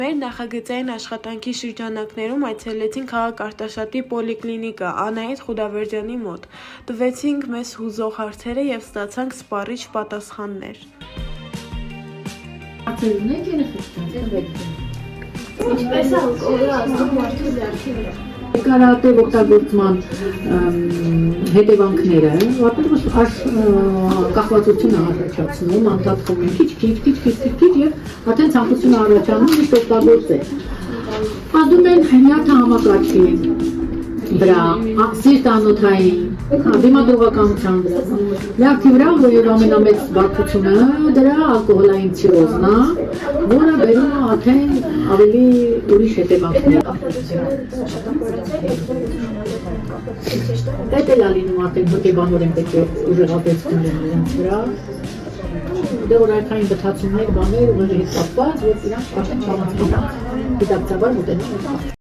Մեր նախագծային աշխատանքի շրջանակներում այցելեցինք քաղաք Արտաշատի պոլիկլինիկա Անահիտ Խուդավերդյանի մոտ, տվեցինք մեզ հուզող հարցերը և ստացանք սպառիչ պատասխաններ։ Ինչպես ալկոհոլը ազդում մարդու ձեռքի վրա։ Կարատե օգտագործման հետևանքները, կախվածություն է առաջացնում, անդադվում են քիչ եւ արդեն ցանկություն առաջանում միշտ օգտագործել։ Ազդում են նյարդի համակարգի վրա, սիրտանոթային, դիմադրողականության վրա։ Նյարդի վրա, որ ամենամեծ բարդությունը դրա ալկոհոլային ցիրոզն է, որը բերում է արդեն ավելի ուրիշ հետևանքներ։ Դա էլ ալինում արդեն հոգեբանորեն պետք է ուժեղացնել նրանց վրա։ Դե օրայքային բթացումներ, բաներ ուղղակի հետ կապված, որ իրանք արդեն բավականին դիտակցաբար մոտենում են։